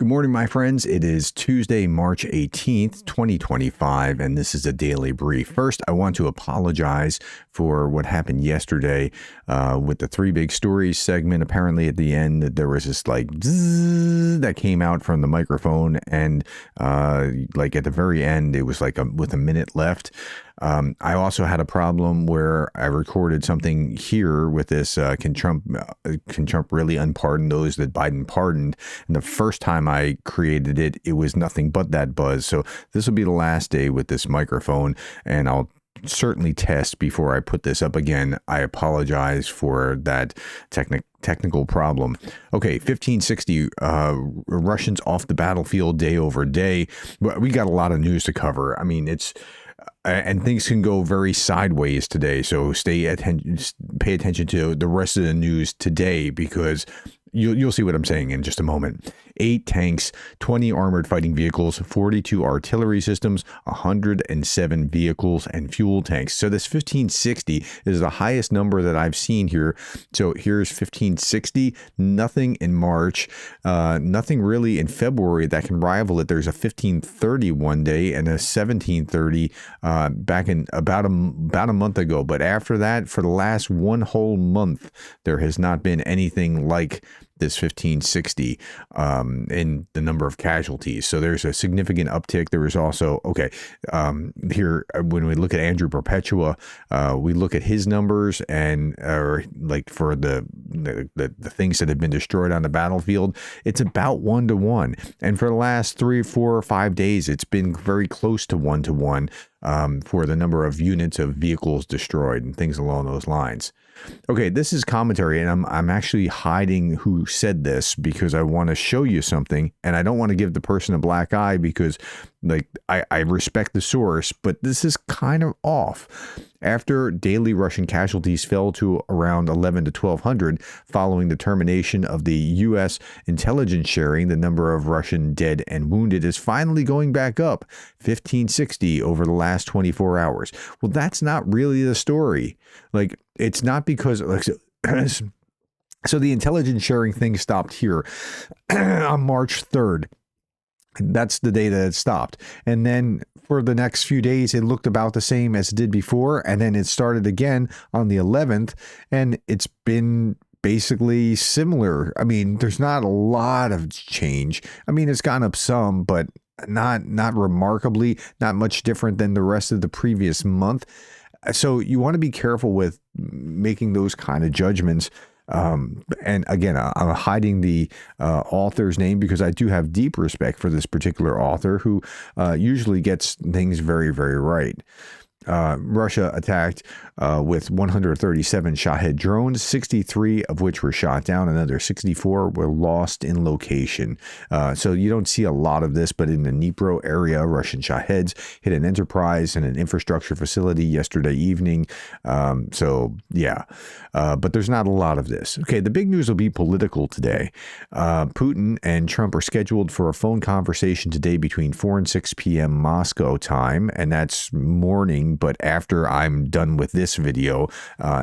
Good morning, my friends. It is Tuesday, March 18th, 2025, and this is a daily brief. First, I want to apologize for what happened yesterday with the three big stories segment. Apparently, at the end, there was this like zzz that came out from the microphone, and like at the very end, it was like with a minute left. I also had a problem where I recorded something here with this, can Trump really unpardon those that Biden pardoned? And the first time I created it, it was nothing but that buzz. So this will be the last day with this microphone, and I'll certainly test before I put this up again. I apologize for that technical problem. Okay, 1560 Russians off the battlefield day over day. We got a lot of news to cover. I mean, and things can go very sideways today. So pay attention to the rest of the news today, because you'll see what I'm saying in just a moment. 8 tanks, 20 armored fighting vehicles, 42 artillery systems, 107 vehicles and fuel tanks. So this 1560 is the highest number that I've seen here. So here's 1560, nothing in March, nothing really in February that can rival it. There's a 1530 one day and a 1730 back in about a month ago. But after that, for the last one whole month, there has not been anything like this 1560 in the number of casualties. So there's a significant uptick. There was also, here, when we look at Andrew Perpetua, we look at his numbers and like for the things that have been destroyed on the battlefield, it's about 1-to-1. And for the last 3, 4, or 5 days, it's been very close to 1-to-1 for the number of units of vehicles destroyed and things along those lines. Okay, this is commentary, and I'm actually hiding who said this because I want to show you something, and I don't want to give the person a black eye because, like, I respect the source, but this is kind of off. After daily Russian casualties fell to around 11 to 1,200 following the termination of the U.S. intelligence sharing, the number of Russian dead and wounded is finally going back up, 1560 over the last 24 hours. Well, that's not really the story. Like, it's not because, like, so the intelligence sharing thing stopped here on March 3rd. That's the day that it stopped. And then for the next few days, it looked about the same as it did before. And then it started again on the 11th, and it's been basically similar. I mean, there's not a lot of change. I mean, it's gone up some, but not remarkably, not much different than the rest of the previous month. So you want to be careful with making those kind of judgments. And again, I'm hiding the author's name because I do have deep respect for this particular author who usually gets things very, very right. Russia attacked with 137 Shahed drones, 63 of which were shot down. Another 64 were lost in location. So you don't see a lot of this, but in the Dnipro area, Russian Shaheds hit an enterprise and an infrastructure facility yesterday evening. But there's not a lot of this. Okay, the big news will be political today. Putin and Trump are scheduled for a phone conversation today between 4 and 6 p.m. Moscow time, and that's morning, but after I'm done with this video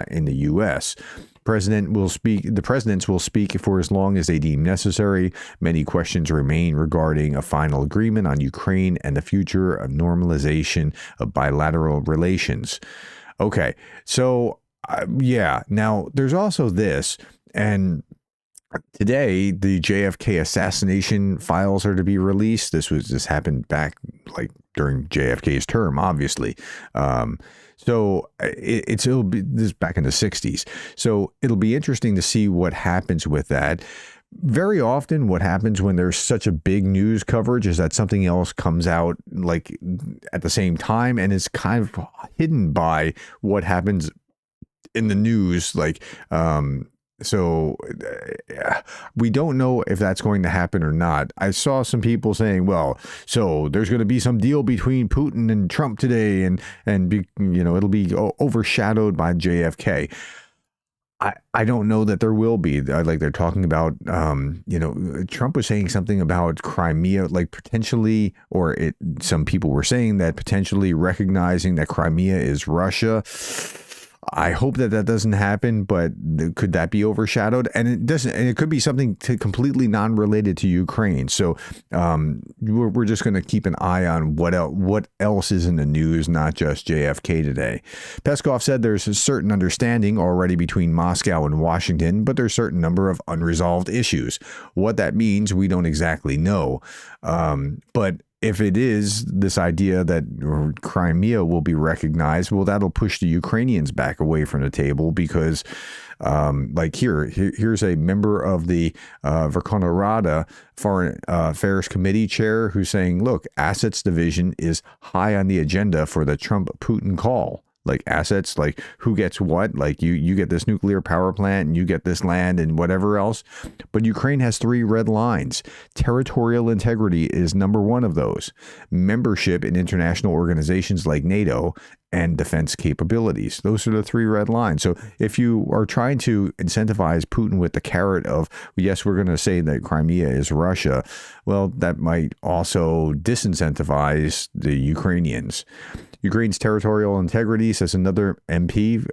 in the U.S. The presidents will speak for as long as they deem necessary. Many questions remain regarding a final agreement on Ukraine and the future of normalization of bilateral relations. Okay, so now there's also this, and today the JFK assassination files are to be released. This happened back like during JFK's term, obviously. So it'll be this back in the 60s. So it'll be interesting to see what happens with that. Very often what happens when there's such a big news coverage is that something else comes out like at the same time, and it's kind of hidden by what happens in the news. So we don't know if that's going to happen or not. I saw some people saying, well, so there's going to be some deal between Putin and Trump today, and it'll be overshadowed by JFK. I don't know that there will be. Like they're talking about, Trump was saying something about Crimea, like potentially, some people were saying that potentially recognizing that Crimea is Russia. I hope that that doesn't happen, but could that be overshadowed? And it doesn't. And it could be something completely non-related to Ukraine. So we're just going to keep an eye on what else is in the news, not just JFK today. Peskov said there's a certain understanding already between Moscow and Washington, but there's a certain number of unresolved issues. What that means, we don't exactly know. But if it is this idea that Crimea will be recognized, well, that'll push the Ukrainians back away from the table because, like here's a member of the Verkhovna Rada Foreign Affairs Committee chair who's saying, look, assets division is high on the agenda for the Trump-Putin call. Like assets, like who gets what, like you get this nuclear power plant and you get this land and whatever else. But Ukraine has 3 red lines. Territorial integrity is number 1 of those. Membership in international organizations like NATO and defense capabilities. Those are the 3 red lines. So if you are trying to incentivize Putin with the carrot of, yes, we're going to say that Crimea is Russia, well, that might also disincentivize the Ukrainians. Ukraine's territorial integrity, says another MP,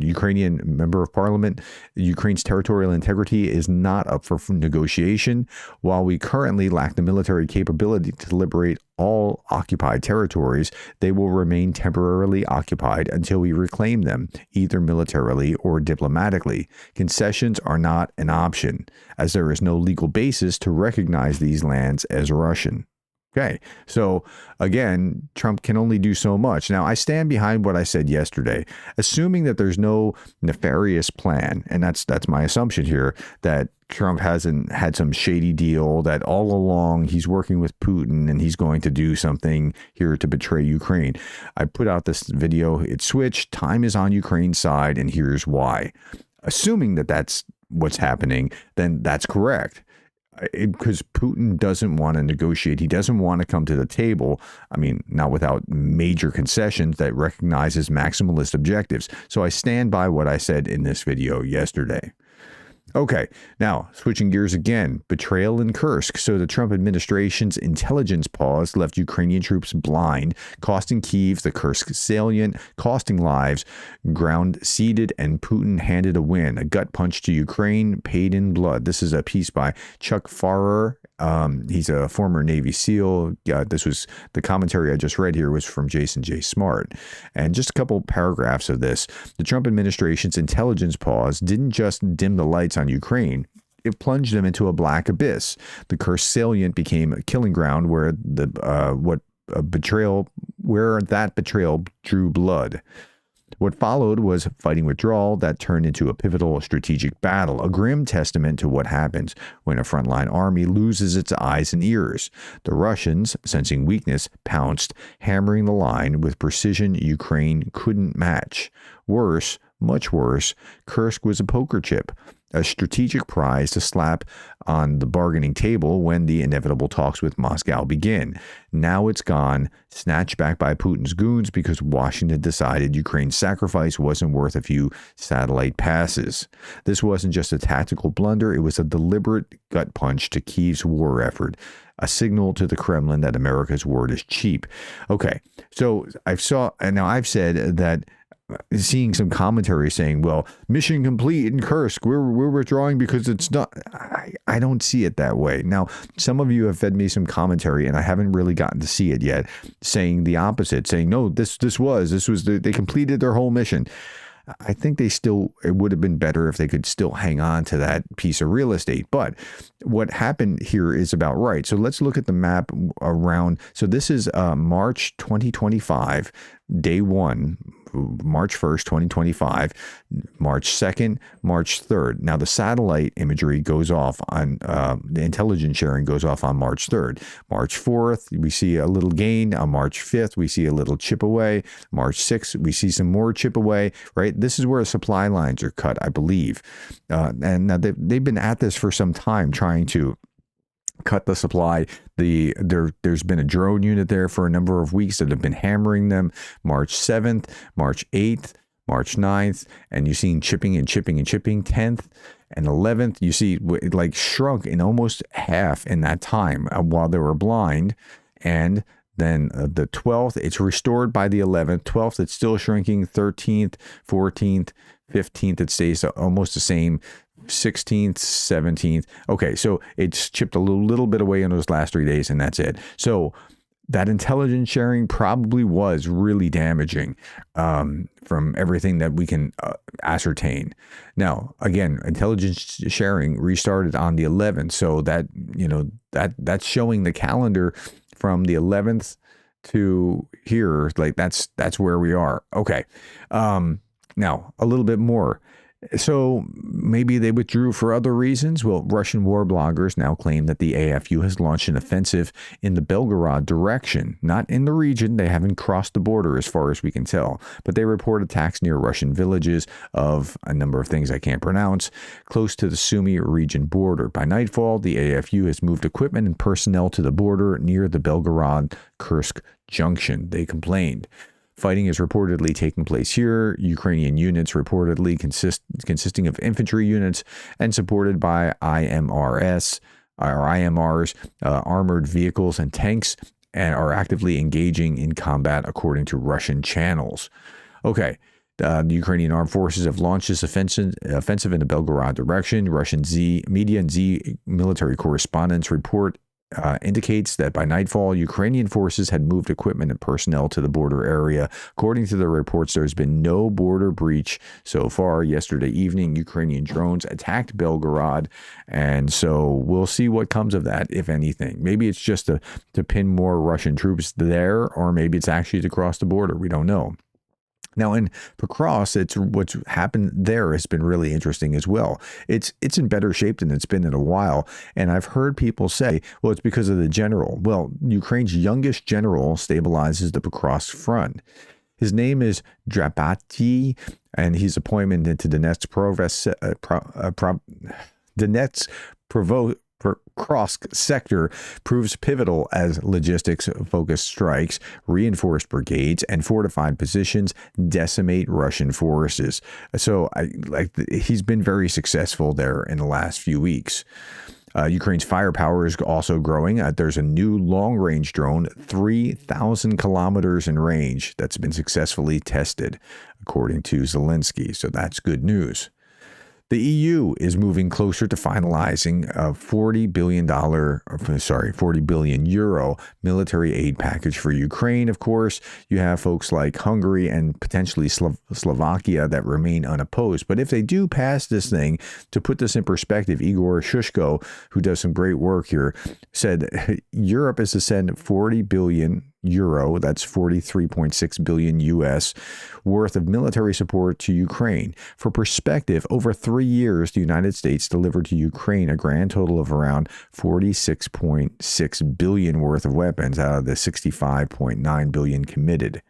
Ukrainian member of parliament, Ukraine's territorial integrity is not up for negotiation. While we currently lack the military capability to liberate all occupied territories, they will remain temporarily occupied until we reclaim them, either militarily or diplomatically. Concessions are not an option, as there is no legal basis to recognize these lands as Russian. Okay, so again, Trump can only do so much. Now, I stand behind what I said yesterday, assuming that there's no nefarious plan, and that's my assumption here, that Trump hasn't had some shady deal, that all along he's working with Putin and he's going to do something here to betray Ukraine. I put out this video, it switched, time is on Ukraine's side, and here's why. Assuming that that's what's happening, then that's correct. Because Putin doesn't want to negotiate. He doesn't want to come to the table. I mean, not without major concessions that recognize his maximalist objectives. So I stand by what I said in this video yesterday. Okay, now switching gears again, betrayal in Kursk. So the Trump administration's intelligence pause left Ukrainian troops blind, costing Kyiv the Kursk salient, costing lives, ground ceded, and Putin handed a win. A gut punch to Ukraine, paid in blood. This is a piece by Chuck Farrer. He's a former Navy SEAL. This was the commentary I just read here was from Jason J. Smart. And just a couple paragraphs of this. The Trump administration's intelligence pause didn't just dim the lights on Ukraine. It plunged them into a black abyss. The Kursk salient became a killing ground where that betrayal drew blood. What followed was fighting withdrawal that turned into a pivotal strategic battle, a grim testament to what happens when a frontline army loses its eyes and ears. The Russians, sensing weakness, pounced, hammering the line with precision Ukraine couldn't match. Worse, much worse, Kursk was a poker chip, a strategic prize to slap on the bargaining table when the inevitable talks with Moscow begin. Now it's gone, snatched back by Putin's goons because Washington decided Ukraine's sacrifice wasn't worth a few satellite passes. This wasn't just a tactical blunder, it was a deliberate gut punch to Kyiv's war effort, a signal to the Kremlin that America's word is cheap. Okay, so I've said that seeing some commentary saying, well, mission complete in Kursk, we're withdrawing because it's not. I don't see it that way. Now, some of you have fed me some commentary, and I haven't really gotten to see it yet, saying the opposite, saying, no, they completed their whole mission. I think it would have been better if they could still hang on to that piece of real estate. But what happened here is about right. So let's look at the map around. So this is March 2025, day 1. March 1st, 2025, March 2nd, March 3rd. Now, the satellite imagery goes off on, the intelligence sharing goes off on March 3rd. March 4th, we see a little gain. On March 5th, we see a little chip away. March 6th, we see some more chip away, right? This is where supply lines are cut, I believe. And now they've been at this for some time trying to cut the supply. There's been a drone unit there for a number of weeks that have been hammering them. March 7th, March 8th, March 9th, and you've seen chipping and chipping and chipping. 10th and 11th, you see like shrunk in almost half in that time while they were blind. And Then the 12th, it's restored by the 11th. 12th, it's still shrinking. 13th, 14th, 15th, it stays almost the same. 16th, 17th. Okay, so it's chipped a little bit away in those last 3 days, and that's it. So that intelligence sharing probably was really damaging from everything that we can ascertain. Now, again, intelligence sharing restarted on the 11th, so that that's showing the calendar from the 11th to here. Like that's where we are. Okay, now a little bit more. So maybe they withdrew for other reasons. Well, Russian war bloggers now claim that the AFU has launched an offensive in the Belgorod direction, not in the region. They haven't crossed the border as far as we can tell, but they report attacks near Russian villages of a number of things I can't pronounce, close to the Sumy region border. By nightfall, the AFU has moved equipment and personnel to the border near the Belgorod-Kursk junction, they complained. Fighting is reportedly taking place here. Ukrainian units reportedly consisting of infantry units and supported by IMRs, armored vehicles and tanks, and are actively engaging in combat according to Russian channels. Okay. The Ukrainian armed forces have launched this offensive in the Belgorod direction. Russian media and military correspondents report indicates that by nightfall, Ukrainian forces had moved equipment and personnel to the border area. According to the reports, there's been no border breach so far. Yesterday evening, Ukrainian drones attacked Belgorod, and so we'll see what comes of that, if anything. Maybe it's just to pin more Russian troops there, or maybe it's actually to cross the border. We don't know. Now in Pokrovsk, what's happened there has been really interesting as well. It's in better shape than it's been in a while, and I've heard people say, well, it's because of the general. Well, Ukraine's youngest general stabilizes the Pokrovsk front. His name is Drapati, and his appointment into Pokrovsk sector proves pivotal as logistics-focused strikes, reinforced brigades, and fortified positions decimate Russian forces. So he's been very successful there in the last few weeks. Ukraine's firepower is also growing. There's a new long-range drone, 3,000 kilometers in range, that's been successfully tested, according to Zelensky. So that's good news. The EU is moving closer to finalizing a €40 billion military aid package for Ukraine. Of course, you have folks like Hungary and potentially Slovakia that remain unopposed. But if they do pass this thing, to put this in perspective, Igor Shushko, who does some great work here, said Europe is to send €40 billion, that's 43.6 billion US, worth of military support to Ukraine. For perspective, over 3 years, the United States delivered to Ukraine a grand total of around 46.6 billion worth of weapons out of the 65.9 billion committed.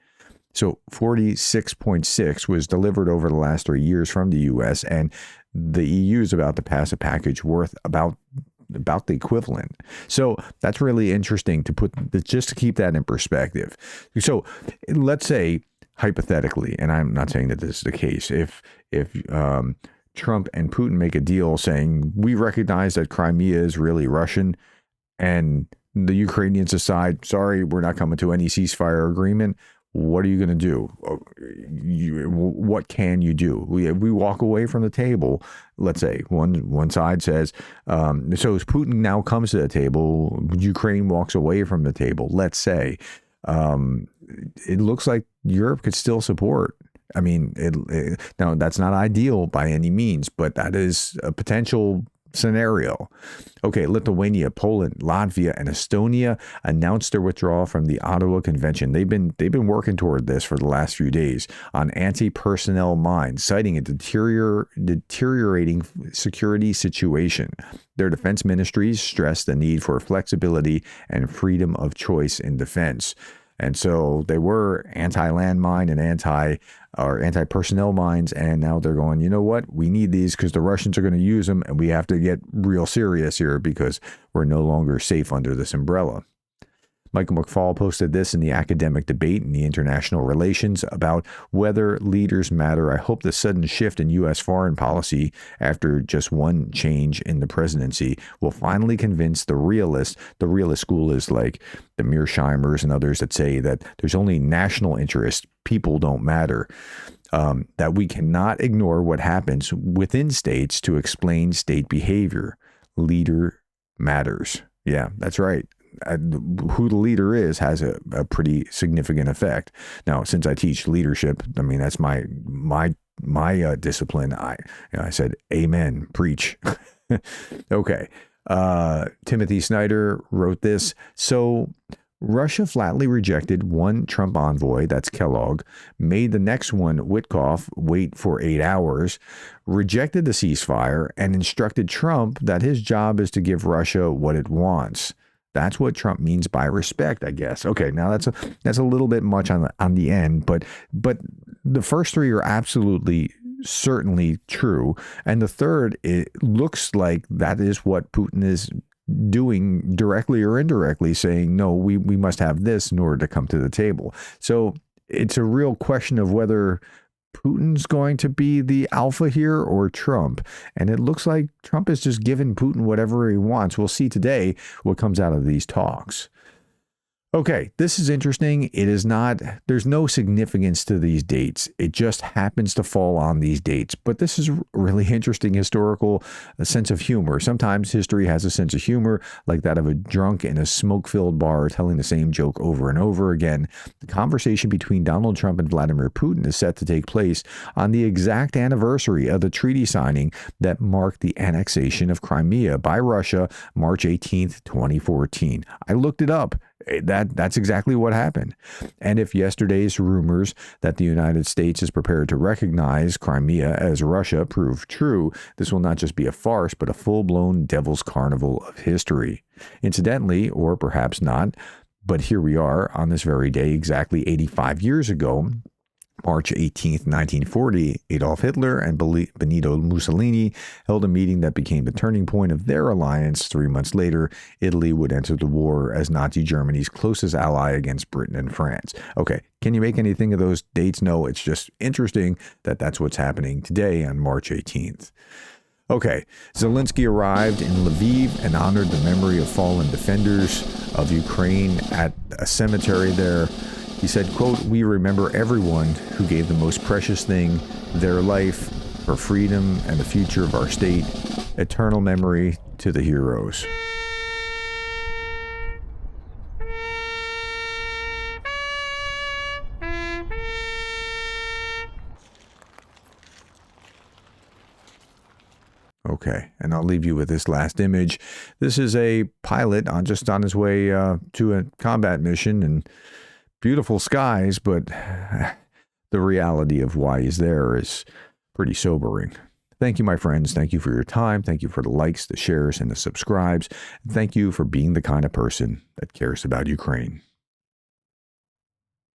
So 46.6 was delivered over the last 3 years from the US, and the EU is about to pass a package worth about the equivalent. So that's really interesting just to keep that in perspective. So let's say hypothetically, and I'm not saying that this is the case, if Trump and Putin make a deal saying we recognize that Crimea is really Russian, and the Ukrainians decide, sorry, we're not coming to any ceasefire agreement. What are you going to do? What can you do? We walk away from the table. Let's say one side says, so as Putin now comes to the table, Ukraine walks away from the table. Let's say it looks like Europe could still support. I mean, now that's not ideal by any means, but that is a potential scenario. Okay, Lithuania, Poland, Latvia, and Estonia announced their withdrawal from the Ottawa Convention. They've been working toward this for the last few days on anti-personnel mines, citing a deteriorating security situation. Their defense ministries stressed the need for flexibility and freedom of choice in defense. And so they were anti-landmine and anti-personnel mines, and now they're going, you know what? We need these because the Russians are going to use them, and we have to get real serious here because we're no longer safe under this umbrella. Michael McFaul posted this in the academic debate in the international relations about whether leaders matter. I hope the sudden shift in U.S. foreign policy after just one change in the presidency will finally convince the realists. The realist school is like the Mearsheimers and others that say that there's only national interest. People don't matter. That we cannot ignore what happens within states to explain state behavior. Leader matters. Yeah, that's right. Who the leader is has a pretty significant effect. Now, since I teach leadership, I mean, that's my discipline. I said, amen, preach. Okay. Timothy Snyder wrote this. So Russia flatly rejected one Trump envoy, that's Kellogg, made the next one, Witkoff, wait for 8 hours, rejected the ceasefire, and instructed Trump that his job is to give Russia what it wants. That's what Trump means by respect, I guess. Okay, now that's a little bit much on the end, but the first three are absolutely certainly true, and the third, it looks like that is what Putin is doing directly or indirectly, saying, no, we must have this in order to come to the table. So it's a real question of whether Putin's going to be the alpha here or Trump. And it looks like Trump is just giving Putin whatever he wants. We'll see today what comes out of these talks. Okay, this is interesting. It is not, there's no significance to these dates. It just happens to fall on these dates. But this is really interesting historical sense of humor. Sometimes history has a sense of humor, like that of a drunk in a smoke-filled bar telling the same joke over and over again. The conversation between Donald Trump and Vladimir Putin is set to take place on the exact anniversary of the treaty signing that marked the annexation of Crimea by Russia, March 18th, 2014. I looked it up. That's exactly what happened. And if yesterday's rumors that the United States is prepared to recognize Crimea as Russia prove true, this will not just be a farce, but a full-blown devil's carnival of history. Incidentally, or perhaps not, but here we are on this very day exactly 85 years ago, March 18th, 1940, Adolf Hitler and Benito Mussolini held a meeting that became the turning point of their alliance. 3 months later, Italy would enter the war as Nazi Germany's closest ally against Britain and France. Okay, can you make anything of those dates? No, it's just interesting that that's what's happening today on March 18th. Okay, Zelensky arrived in Lviv and honored the memory of fallen defenders of Ukraine at a cemetery there. He said, quote, "We remember everyone who gave the most precious thing, their life, for freedom and the future of our state. Eternal memory to the heroes." Okay, and I'll leave you with this last image. This is a pilot just on his way to a combat mission, and beautiful skies, but the reality of why he's there is pretty sobering. Thank you, my friends. Thank you for your time. Thank you for the likes, the shares, and the subscribes. Thank you for being the kind of person that cares about Ukraine.